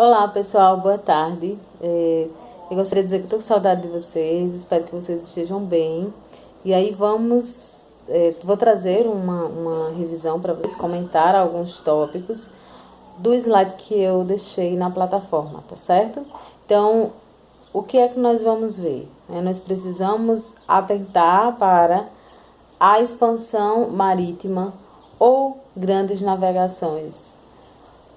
Olá pessoal, boa tarde. Eu gostaria de dizer que estou com saudade de vocês, espero que vocês estejam bem. E aí vou trazer uma revisão para vocês comentar alguns tópicos do slide que eu deixei na plataforma, tá certo? Então, o que é que nós vamos ver? Nós precisamos atentar para a expansão marítima ou grandes navegações,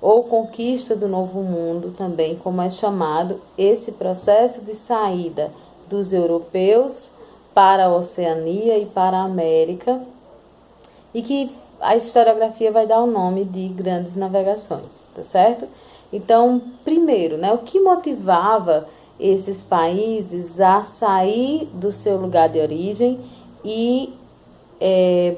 ou conquista do novo mundo, também como é chamado esse processo de saída dos europeus para a Oceania e para a América, e que a historiografia vai dar o nome de grandes navegações, tá certo? Então, primeiro, o que motivava esses países a sair do seu lugar de origem e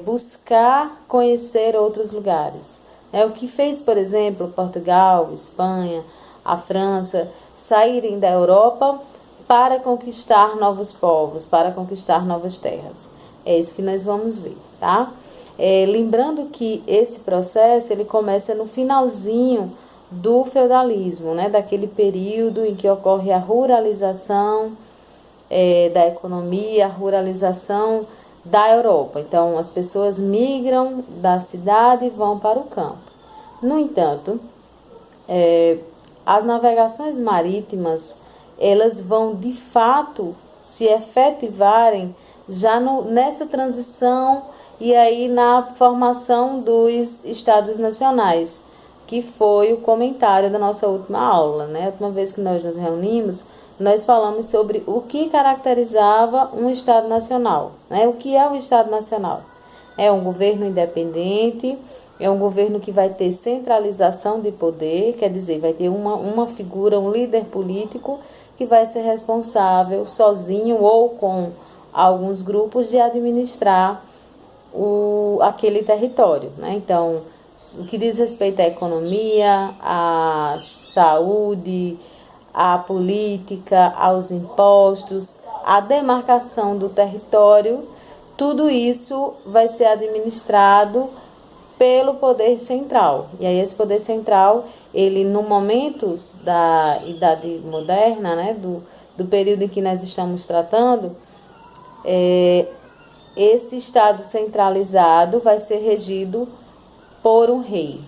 buscar conhecer outros lugares? O que fez, por exemplo, Portugal, Espanha, a França saírem da Europa para conquistar novos povos, para conquistar novas terras. É isso que nós vamos ver, tá? Lembrando que esse processo ele começa no finalzinho do feudalismo, daquele período em que ocorre a ruralização da economia, a ruralização da Europa. Então, as pessoas migram da cidade e vão para o campo. No entanto, as navegações marítimas, elas vão de fato se efetivarem já nessa transição e aí na formação dos estados nacionais, que foi o comentário da nossa última aula, A última vez que nós nos reunimos, nós falamos sobre o que caracterizava um Estado Nacional. O que é um Estado Nacional? É um governo independente, é um governo que vai ter centralização de poder, quer dizer, vai ter uma figura, um líder político que vai ser responsável sozinho ou com alguns grupos de administrar aquele território. Então, o que diz respeito à economia, à saúde, à política, aos impostos, à demarcação do território, tudo isso vai ser administrado pelo poder central. E aí esse poder central, ele no momento da Idade Moderna, do período em que nós estamos tratando, esse Estado centralizado vai ser regido por um rei,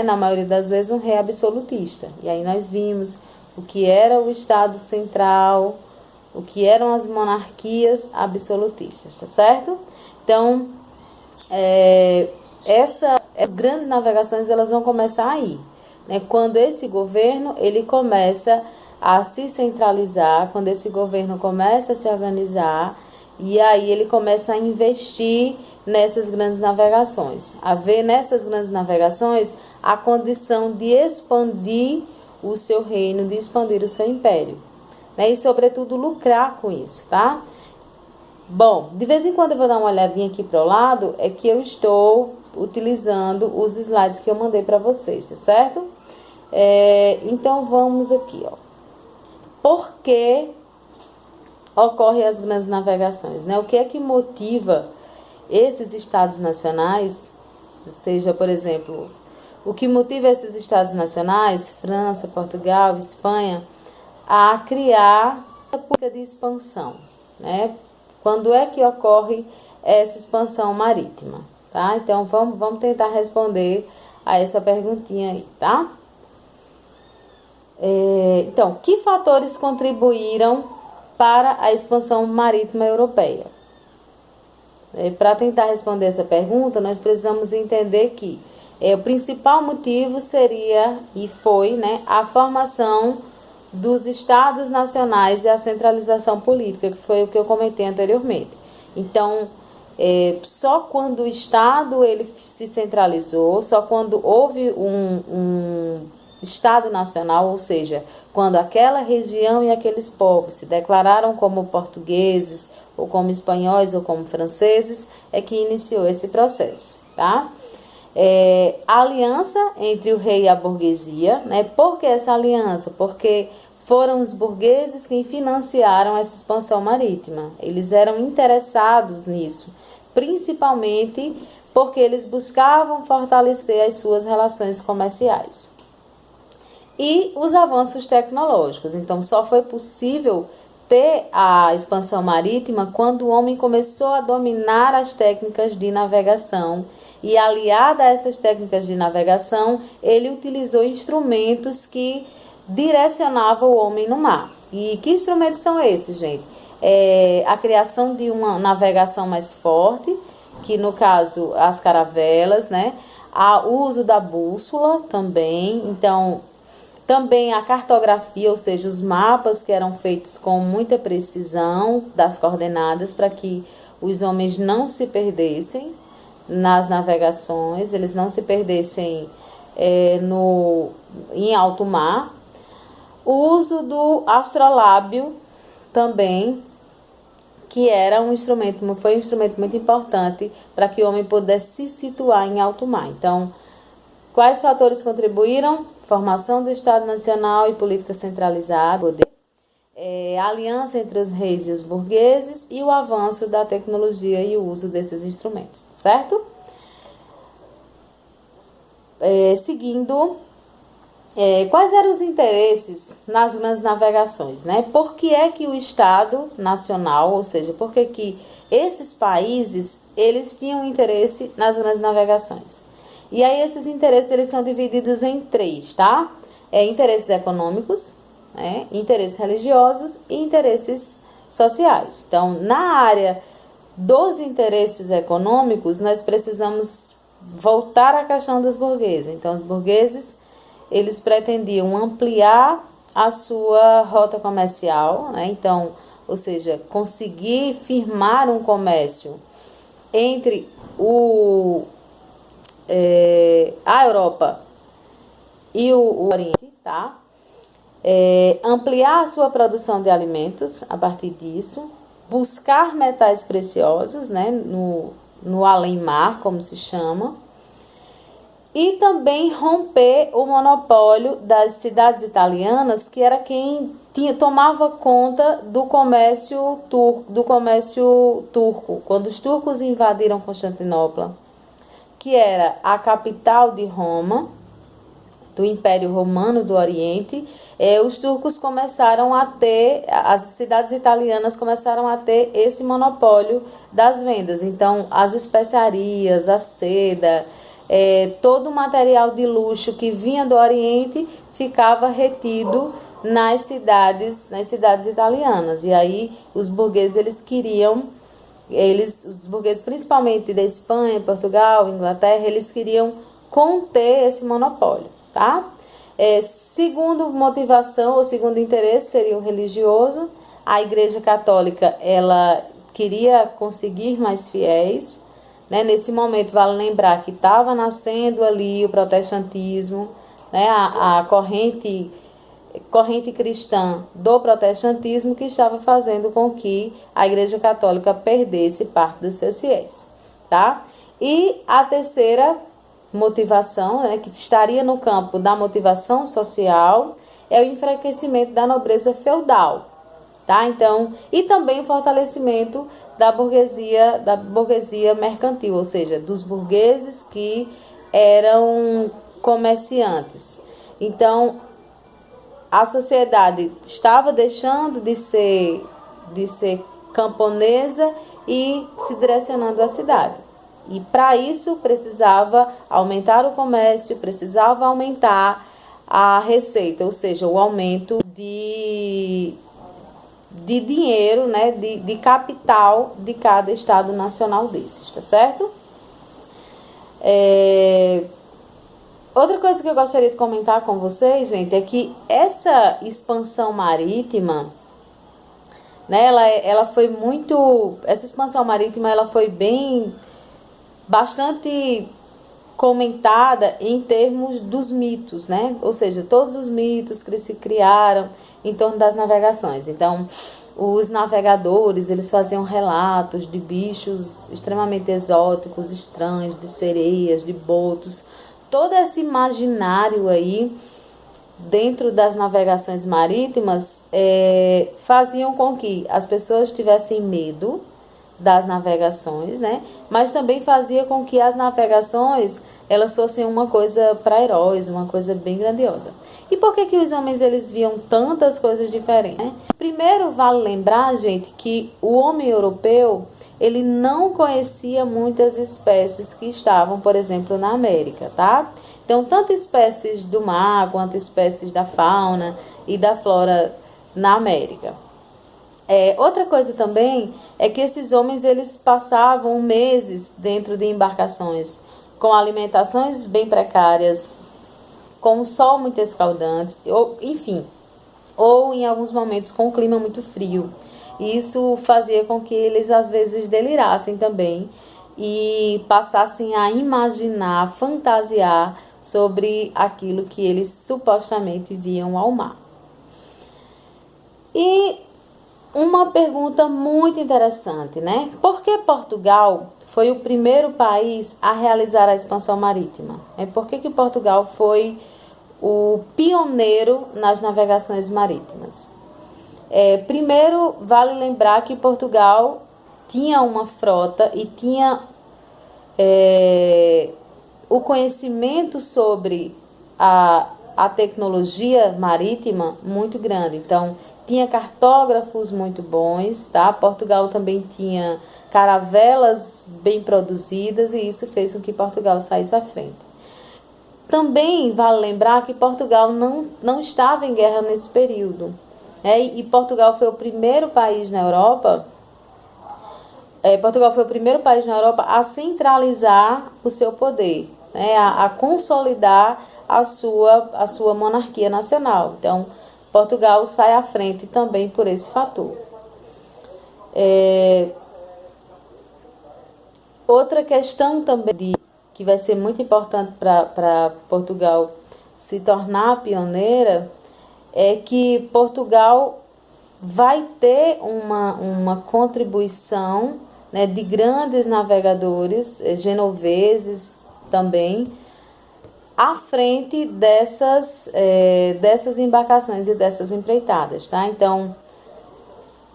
na maioria das vezes um rei absolutista. E aí nós vimos o que era o Estado central, o que eram as monarquias absolutistas, tá certo? Então, essas grandes navegações elas vão começar aí, quando esse governo ele começa a se centralizar, quando esse governo começa a se organizar, e aí ele começa a investir nessas grandes navegações, a ver nessas grandes navegações a condição de expandir o seu reino, de expandir o seu império, e sobretudo lucrar com isso, tá? Bom, de vez em quando eu vou dar uma olhadinha aqui para o lado, é que eu estou utilizando os slides que eu mandei para vocês, tá certo? Então vamos aqui, Por que ocorrem as grandes navegações, O que é que motiva esses estados nacionais, seja, por exemplo, o que motiva esses estados nacionais, França, Portugal, Espanha, a criar essa política de expansão, Quando é que ocorre essa expansão marítima, tá? Então, vamos tentar responder a essa perguntinha aí, tá? Então, que fatores contribuíram para a expansão marítima europeia? Para tentar responder essa pergunta, nós precisamos entender que o principal motivo seria e foi a formação dos estados nacionais e a centralização política, que foi o que eu comentei anteriormente. Então, só quando o Estado ele se centralizou, só quando houve um Estado nacional, ou seja, quando aquela região e aqueles povos se declararam como portugueses, ou como espanhóis, ou como franceses, é que iniciou esse processo, tá? A aliança entre o rei e a burguesia, Por que essa aliança? Porque foram os burgueses quem financiaram essa expansão marítima. Eles eram interessados nisso, principalmente porque eles buscavam fortalecer as suas relações comerciais. e os avanços tecnológicos. Então, só foi possível ter a expansão marítima quando o homem começou a dominar as técnicas de navegação. E aliada a essas técnicas de navegação, ele utilizou instrumentos que direcionavam o homem no mar. E que instrumentos são esses, gente? A criação de uma navegação mais forte, que no caso as caravelas, né? O uso da bússola também. Então, também a cartografia, ou seja, os mapas que eram feitos com muita precisão das coordenadas para que os homens não se perdessem nas navegações, eles não se perdessem em alto mar. O uso do astrolábio também, que era foi um instrumento muito importante para que o homem pudesse se situar em alto mar. Então, quais fatores contribuíram? Formação do Estado Nacional e política centralizada, a aliança entre os reis e os burgueses e o avanço da tecnologia e o uso desses instrumentos, certo? Seguindo, quais eram os interesses nas grandes navegações, né? Por que é que o Estado Nacional, ou seja, por que esses países, eles tinham interesse nas grandes navegações? E aí esses interesses, eles são divididos em 3, tá? Interesses econômicos, interesses religiosos e interesses sociais. Então, na área dos interesses econômicos, nós precisamos voltar à questão dos burgueses. Então, os burgueses, eles pretendiam ampliar a sua rota comercial, né? Então, ou seja, conseguir firmar um comércio entre a Europa e o Oriente, tá? Ampliar a sua produção de alimentos a partir disso, buscar metais preciosos, né, no além-mar, como se chama, e também romper o monopólio das cidades italianas, que era quem tomava conta do comércio turco. Quando os turcos invadiram Constantinopla, que era a capital de Roma, do Império Romano do Oriente, os turcos começaram a ter, as cidades italianas começaram a ter esse monopólio das vendas. Então, as especiarias, a seda, todo o material de luxo que vinha do Oriente ficava retido nas cidades italianas. E aí, os burgueses, os burgueses principalmente da Espanha, Portugal, Inglaterra, eles queriam conter esse monopólio, tá? Segundo motivação ou segundo interesse seria o religioso. A Igreja Católica, ela queria conseguir mais fiéis, né? Nesse momento vale lembrar que estava nascendo ali o protestantismo, né? A corrente cristã do protestantismo, que estava fazendo com que a Igreja Católica perdesse parte dos seus fiéis, tá? E a terceira motivação, né, que estaria no campo da motivação social, é o enfraquecimento da nobreza feudal, tá? Então, e também o fortalecimento da burguesia mercantil, ou seja, dos burgueses que eram comerciantes. Então, a sociedade estava deixando de ser camponesa e se direcionando à cidade. E para isso precisava aumentar o comércio, precisava aumentar a receita, ou seja, o aumento de dinheiro, né, de capital de cada estado nacional desses, tá certo? Outra coisa que eu gostaria de comentar com vocês, gente, é que essa expansão marítima, né, essa expansão marítima, ela foi bastante comentada em termos dos mitos, né? Ou seja, todos os mitos que se criaram em torno das navegações. Então, os navegadores, eles faziam relatos de bichos extremamente exóticos, estranhos, de sereias, de botos. Todo esse imaginário aí, dentro das navegações marítimas, faziam com que as pessoas tivessem medo, das navegações, né? Mas também fazia com que as navegações elas fossem uma coisa para heróis, uma coisa bem grandiosa. E por que os homens eles viam tantas coisas diferentes, né? Primeiro vale lembrar, gente, que o homem europeu ele não conhecia muitas espécies que estavam, por exemplo, na América, tá? Então, tanto espécies do mar quanto espécies da fauna e da flora na América. Outra coisa também é que esses homens eles passavam meses dentro de embarcações com alimentações bem precárias, com o sol muito escaldante, enfim, ou em alguns momentos com o clima muito frio. Isso fazia com que eles às vezes delirassem também e passassem a imaginar, a fantasiar sobre aquilo que eles supostamente viam ao mar. E uma pergunta muito interessante, né? Por que Portugal foi o primeiro país a realizar a expansão marítima? Por que Portugal foi o pioneiro nas navegações marítimas? Primeiro, vale lembrar que Portugal tinha uma frota e tinha o conhecimento sobre a tecnologia marítima muito grande. Então, tinha cartógrafos muito bons, tá? Portugal também tinha caravelas bem produzidas e isso fez com que Portugal saísse à frente. Também vale lembrar que Portugal não estava em guerra nesse período, né? E Portugal foi o primeiro país na Europa. Portugal foi o primeiro país na Europa a centralizar o seu poder, né? A consolidar a sua monarquia nacional. Então, Portugal sai à frente também por esse fator. Outra questão também que vai ser muito importante para Portugal se tornar pioneira é que Portugal vai ter uma contribuição, né, de grandes navegadores, genoveses também, à frente dessas embarcações e dessas empreitadas, tá? Então,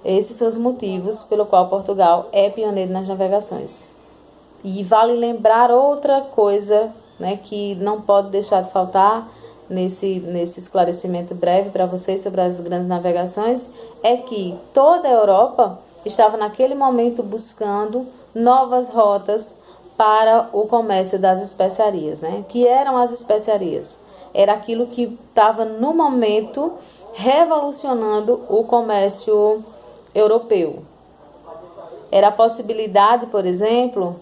esses são os motivos pelo qual Portugal é pioneiro nas navegações. E vale lembrar outra coisa, né, que não pode deixar de faltar nesse esclarecimento breve para vocês sobre as grandes navegações, é que toda a Europa estava naquele momento buscando novas rotas para o comércio das especiarias, né? Que eram as especiarias? Era aquilo que estava no momento revolucionando o comércio europeu. Era a possibilidade, por exemplo,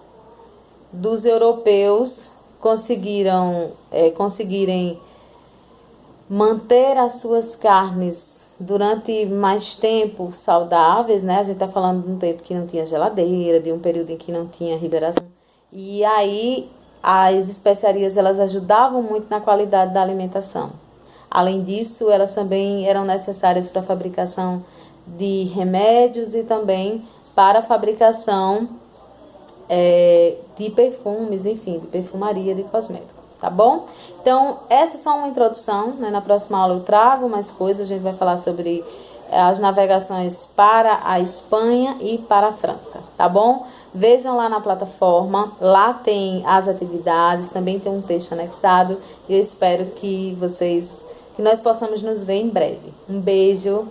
dos europeus conseguirem manter as suas carnes durante mais tempo saudáveis, né? A gente está falando de um tempo que não tinha geladeira, de um período em que não tinha refrigeração. E aí as especiarias elas ajudavam muito na qualidade da alimentação. Além disso, elas também eram necessárias para a fabricação de remédios e também para a fabricação de perfumes, enfim, de perfumaria, de cosméticos. Tá bom? Então, essa é só uma introdução, né? Na próxima aula eu trago mais coisas, a gente vai falar sobre as navegações para a Espanha e para a França, tá bom? Vejam lá na plataforma, lá tem as atividades, também tem um texto anexado e eu espero que nós possamos nos ver em breve. Um beijo!